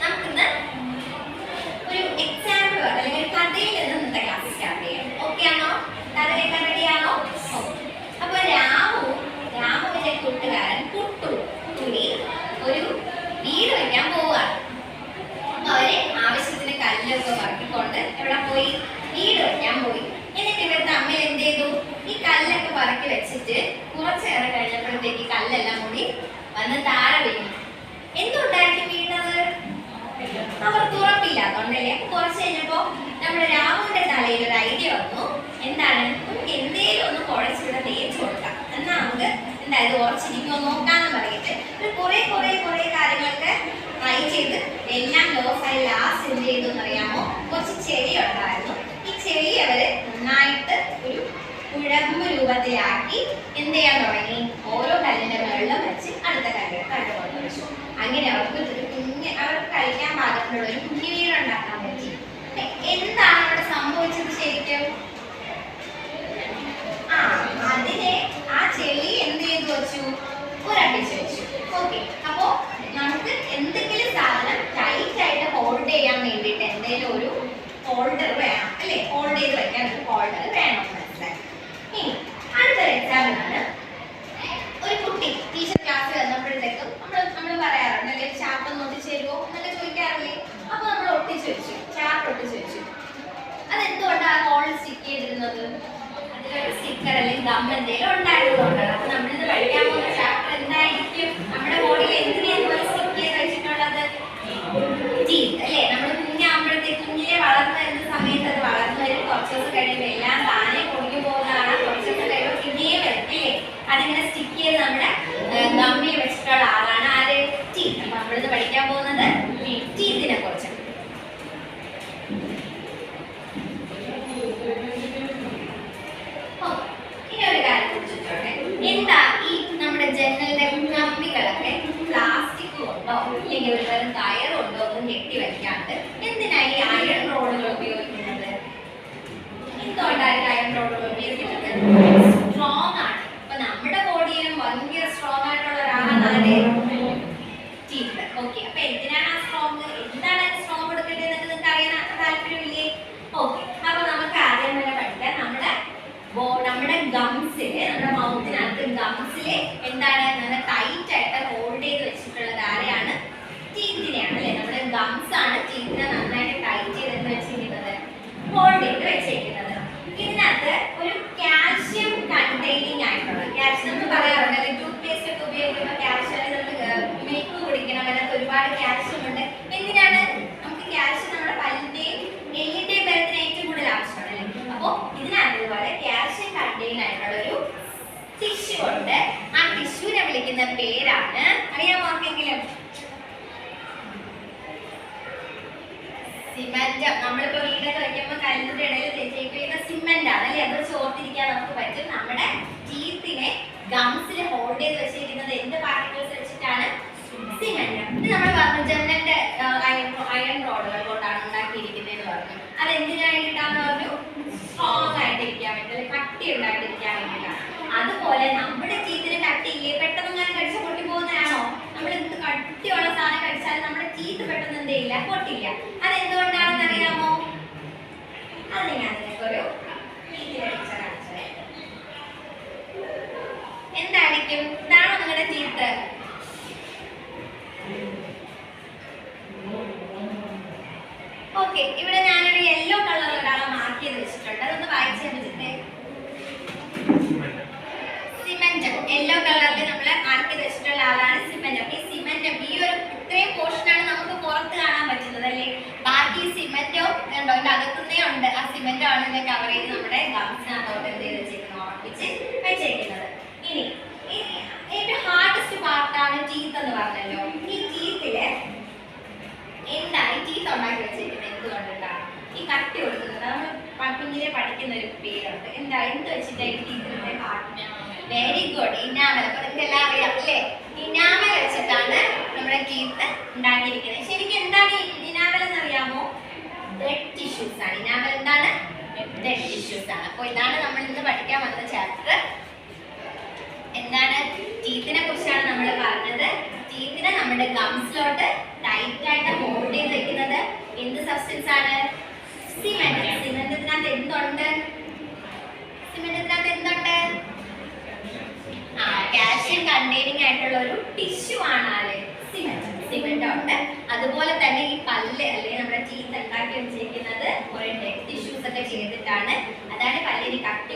നമുക്കിന്ന് ഒരു എക്സാമ്പിൾ അല്ലെങ്കിൽ ഒരു കഥയിൽ നിന്ന് ഇന്നത്തെ ക്ലാസ് സ്റ്റാർട്ട് ചെയ്യാം. ഓക്കെ ആണോ? കഥ കേൾക്കാൻ റെഡിയാണോ? അപ്പൊ രാമുവിന്റെ കൂട്ടുകാരൻ കുട്ടു കൂടി ഒരു വീട് വയ്ക്കാൻ പോവുകയാണ്. അപ്പൊ അവര് ആവശ്യത്തിന് കല്ലൊക്കെ പറക്കിക്കൊണ്ട് എവിടെ പോയി? വീട് വയ്ക്കാൻ പോയി. എന്നിട്ട് ഇവിടുത്തെ അമ്മ എന്ത് ചെയ്തു? ഈ കല്ലൊക്കെ പറക്കി വെച്ചിട്ട് കുറച്ചേറെ കഴിഞ്ഞപ്പോഴത്തേക്ക് കല്ലെല്ലാം കൂടി വന്ന് താഴെ വീണു. എന്തുകൊണ്ടായിരിക്കും വീണത്? അവർക്ക് ഉറപ്പില്ലാത്തോണ്ടല്ലേ. കുറച്ച് കഴിഞ്ഞപ്പോ നമ്മുടെ രാമുവിന്റെ തലയിൽ ഒരു ഐഡിയ വന്നു. എന്താണ്? നമുക്ക് എന്തേലും ഒന്ന് കുഴച്ചിവിടെ തേച്ച് കൊടുക്കാം, എന്നാ നമുക്ക് എന്തായാലും ഉറച്ചിരിക്കുമോ നോക്കാന്ന് പറഞ്ഞിട്ട് കുറെ കാര്യങ്ങളൊക്കെ ട്രൈ ചെയ്ത് എല്ലാം ലോസ് ആയി ലാസ്റ്റ് എന്ത് ചെയ്തു എന്നറിയാമോ? കുറച്ച് ചെടി ഉണ്ടായിരുന്നു. ഈ ചെടി അവര് നന്നായിട്ട് ഒരു കുഴമ്പ് രൂപത്തിലാക്കി എന്ത് ചെയ്യാൻ തുടങ്ങി? ഓരോ കല്ലിന്റെ വെള്ളം വെച്ച് അടുത്ത കല്ല് കൊണ്ട് വെച്ചു. അങ്ങനെ അവർക്ക് ഒരു അവർക്ക് കഴിക്കാൻ പാകത്തിലുള്ള ഒരു കുഞ്ഞു വീടുണ്ടാക്കാൻ പറ്റി. എന്താണ് അവിടെ സംഭവിച്ചത് ശരിക്കും? അതിനെ ആ ചെളി എന്ത് ചെയ്തു വെച്ചു? ഒരടിച്ചു വെച്ചു. ഓക്കെ, അപ്പോ നമുക്ക് എന്തെങ്കിലും സാധനം ടൈറ്റ് ആയിട്ട് ഹോൾഡ് ചെയ്യാൻ വേണ്ടിയിട്ട് എന്തെങ്കിലും ഒരു ഹോൾഡർ വേണം അല്ലെ? ഹോൾഡ് ചെയ്ത് വെക്കാൻ ഒരു ഹോൾഡർ വേണം. മനസ്സിലായി? ഇനി അടുത്തൊരു എക്സാമ്പിൾ ആണ്. ഒരു കുട്ടി ടീച്ചർ ക്ലാസ് വന്നപ്പോഴത്തേക്കും നമ്മൾ പറയാറുണ്ട് അല്ലെ, ചാർട്ട് ഒന്ന് ഒട്ടിച്ചു തരുമോ എന്നൊക്കെ ചോദിക്കാറില്ലേ? അപ്പൊ നമ്മൾ ഒട്ടിച്ചു വെച്ചു, ചാർട്ട് ഒട്ടിച്ചു വെച്ചു. അതെന്തുകൊണ്ടാണ് ഹോൾ സ്റ്റിക്ക് ചെയ്തിരുന്നത്? അതിലൊരു സ്റ്റിക്കർ അല്ലെങ്കിൽ ഗം എന്തെങ്കിലും ഉണ്ടായിരുന്നതുകൊണ്ടാണ്. അപ്പൊ നമ്മളിത് പഠിക്കാൻ പോകുന്ന ചാപ്റ്റർ എന്തായിരിക്കും? നമ്മുടെ ബോഡിയിൽ എന്തിനാണ് സ്റ്റിക്ക് ചെയ്ത് വെച്ചിട്ടുള്ളത്? ടീത്ത് അല്ലേ? നമ്മൾ കുഞ്ഞിലെ വളർന്നു വരുന്ന സമയത്ത് അത് വളർന്നു വരും. കുറച്ച് ദിവസം കഴിയുമ്പോൾ എല്ലാം താനെ പൊടിഞ്ഞു പോകുന്നതാണ്. കുറച്ച് ദിവസം കഴിയുമ്പോൾ പിന്നെയും വരും അല്ലേ? അതിങ്ങനെ സ്റ്റിക്ക് ചെയ്ത് നമ്മുടെ ഗമ്മിൽ വെച്ചിട്ടുള്ള ആളാണ് ആര്? ടീത്ത്. അപ്പൊ നമ്മളിത് പഠിക്കാൻ പോകുന്നത് ടീത്തിനെ കുറിച്ചാണ്. ഇനി ഒരു കാര്യം ചോദിച്ചോട്ടെ, എന്താ ഈ നമ്മുടെ ജനലിന്റെ കമ്പികളൊക്കെ പ്ലാസ്റ്റിക് കൊണ്ടോ ഇല്ലെങ്കിൽ ഒരു തരം കയർ കൊണ്ടോ ഒന്നും കെട്ടി വെക്കാണ്ട് എന്തിനായി അയൺ റോഡുകൾ ഉപയോഗിക്കുന്നത്? എന്തുകൊണ്ടാണ് അയൺ റോഡുകൾ ഉപയോഗിക്കുന്നത്? സ്ട്രോങ് ആണ്. അപ്പൊ നമ്മുടെ ബോഡിയിലും ഭയങ്കര സ്ട്രോങ് ആയിട്ടുള്ള ഒരാളാണ് ആര്? ടീത്ത്. ഓക്കെ, അപ്പൊ എന്തിനാണ് ആ സ്ട്രോങ്? എന്താണ് സ്ട്രോങ് കൊടുക്കേണ്ടത് എന്നൊക്കെ നിങ്ങൾക്ക് അറിയാൻ താല്പര്യമില്ലേ? ഓക്കെ, അപ്പൊ നമുക്ക് ആദ്യം തന്നെ പഠിക്കാം. നമ്മുടെ ഗംസില്, നമ്മുടെ മൗത്തിനകത്ത് ഗംസില് എന്താണ് നല്ല ടൈറ്റ് ആയിട്ട് ഹോൾഡ് ചെയ്ത് വെച്ചിട്ടുള്ളത് ആരെയാണ്? ടീത്തിനെയാണ് അല്ലെ? നമ്മുടെ ഗംസ് ആണ് ടീത്തിനെ നന്നായിട്ട് ടൈറ്റ് ചെയ്ത് വെച്ചിരിക്കുന്നത്, ഹോൾഡ് ചെയ്ത് വെച്ചിരിക്കുന്നത്. ഇതിനകത്ത് ഒരു കാൽഷ്യം കണ്ടെയ്നിങ് ആയിട്ടുള്ള കാൽഷ്യം നമ്മൾ പറയാറുണ്ട് അല്ലെ, ടൂത്ത് പേസ്റ്റ് ഒക്കെ ഉപയോഗിക്കുമ്പോൾ കാൽഷ്യം മിൽക്ക് കുടിക്കണം, അതിനകത്ത് ഒരുപാട് കാൽഷ്യം ഉണ്ട്. എന്തിനാണ്? നമുക്ക് കാൽഷ്യം നമ്മുടെ പല്ലിന്റെയും എല്ലിന്റെയും ബലത്തിന് ഏറ്റവും കൂടുതൽ ആവശ്യമാണ് അല്ലേ? അപ്പോ ഇതിനകത്ത് ഇതുപോലെ കാൽഷ്യം കണ്ടെയ്ൻ ആയിട്ടുള്ള ഒരു ടിഷ്യൂ ഉണ്ട്. ആ ടിഷ്യൂനെ വിളിക്കുന്ന പേരാണ്, അറിയാമോ ആർക്കെങ്കിലും? സിമന്റ്. നമ്മളിപ്പോ വീടൊക്കെ വെക്കുമ്പോൾ കല്ലിന്റെ ഇടയിൽ തേച്ചിരിക്കുന്ന സിമന്റ് ആണ് അല്ലെ? അത് ചോർത്തിരിക്കാൻ നമുക്ക് പറ്റും. നമ്മുടെ ടീത്തിനെ ഗംസിൽ ഹോൾഡ് ചെയ്ത് വെച്ചിരിക്കുന്നത് എന്ത് പാർട്ടിക്കിൾസ് വെച്ചിട്ടാണ്? സിമന്റ്. ഇത് നമ്മൾ പറഞ്ഞു ജനലിന്റെ അയൺ റോഡുകൾ കൊണ്ടാണ് ഉണ്ടാക്കിയിരിക്കുന്നതെന്ന് പറഞ്ഞു. അത് എന്തിനായിട്ടാന്ന് പറഞ്ഞു? സ്ട്രോങ് ആയിട്ടിരിക്കാൻ വേണ്ടി, കട്ടി ഉണ്ടായിട്ടിരിക്കാൻ വേണ്ടിയിട്ടാണ്. അതുപോലെ നമ്മുടെ ടീത്തിന് കട്ടിയില്ലേ? പെട്ടെന്ന് ഞാൻ കടിച്ച് പൊട്ടി പോകുന്നതാണോ? നമ്മൾ എന്ത് കട്ടിയുള്ള സാധനം കടിച്ചാലും നമ്മുടെ ടീത്ത് പെട്ടെന്ന് എന്ത് ചെയ്യില്ല? പൊട്ടില്ല. അതെന്തുകൊണ്ടാണെന്ന് അറിയാമോ? അത് ഞാൻ നിങ്ങൾക്കൊരു എന്തായിരിക്കും? ഇതാണോ നിങ്ങളുടെ ടീത്ത്? ഓക്കെ, ഇവിടെ ഞാനൊരു യെല്ലോ കളർ ഒരാളെ മാർക്ക് ചെയ്ത് വെച്ചിട്ടുണ്ട്. അതൊന്ന് വായിച്ചു വെച്ചിട്ടേ. സിമന്റ്, യെല്ലോ കളറിൽ നമ്മൾ മാർക്ക് ചെയ്ത് വെച്ചിട്ടുള്ള ആളാണ് സിമന്റ്. അപ്പൊ ഈ സിമന്റ് ഈ ഒരു ഇത്രയും പോർഷനാണ് നമുക്ക് പുറത്ത് കാണാൻ പറ്റുന്നത് അല്ലേ? ബാക്കി സിമന്റോ ഉണ്ടോ? ഇതിന്റെ അകത്തുനിന്നേ ഉണ്ട്. ആ സിമന്റോ ആണ് ഇതിനെ കവർ ചെയ്ത് നമ്മുടെ ഗംസിനകത്തോട്ട് എന്ത് ചെയ്ത് വെച്ചിരിക്കുന്നത്? ഉറപ്പിച്ച് വെച്ചിരിക്കുന്നത്. ഇനി ഏറ്റവും ഹാർഡസ്റ്റ് പാർട്ടാണ് ടീത്ത് എന്ന് പറഞ്ഞല്ലോ. ഈ ടീത്തില് എന്താണ് ഈ ടീത്ത് ഉണ്ടാക്കി വെച്ചിരിക്കുന്നത്? എന്തുകൊണ്ടിട്ടാണ് ഈ കട്ടി കൊടുക്കുന്നത്? നമ്മൾ കുഞ്ഞിലെ പഠിക്കുന്ന ഒരു പേരുണ്ട്. എന്ത് വെച്ചിട്ടാണ് ഈ ടീത്തിന്റെ പാർട്ടിന്? Very good, enamel. അപ്പൊ നിങ്ങൾക്ക് എല്ലാം അറിയാം അല്ലേ? ഇനാമൽ വെച്ചിട്ടാണ് നമ്മുടെ ടീത്ത് ഉണ്ടാക്കിയിരിക്കുന്നത്. ശരിക്കും എന്താണ് ഈ ഇനാമൽ എന്ന് അറിയാമോ? ഡെഡ് ടിഷ്യൂസ് ആണ്. ഇനാമൽ എന്താണ്? ഡെഡ് ടിഷ്യൂസ് ആണ്. അപ്പൊ ഇതാണ് നമ്മൾ ഇന്ന് പഠിക്കാൻ വന്ന ചാപ്റ്റർ. എന്താണ്? ടീത്തിനെ കുറിച്ചാണ് നമ്മൾ പറഞ്ഞത്. ടീത്തിനെ നമ്മുടെ ഗംസിലോട്ട് ടൈറ്റ് ആയിട്ട് ഹോൾഡ് ചെയ്ത് വെക്കുന്നത് എന്ത് സബ്സ്റ്റൻസ് ആണ്? സിമെന്റ്. സിമെന്റിനകത്ത് എന്തുണ്ട്? സിമെന്റിനകത്ത് എന്തുണ്ട്? കാൽഷ്യം കണ്ടെയ്നിങ് ആയിട്ടുള്ള ഒരു ടിഷ്യൂ ആണ് ആര്? സിമെന്റ്. സിമെന്റ് ഉണ്ട്. അതുപോലെ തന്നെ ഈ പല്ല് അല്ലെങ്കിൽ നമ്മുടെ ടീത്ത് ഉണ്ടാക്കി വെച്ചിരിക്കുന്നത് ഒരു ഡെഡ് ടിഷ്യൂസ് ഒക്കെ ചെയ്തിട്ടാണ്. അതാണ് പല്ലിന് കട്ടി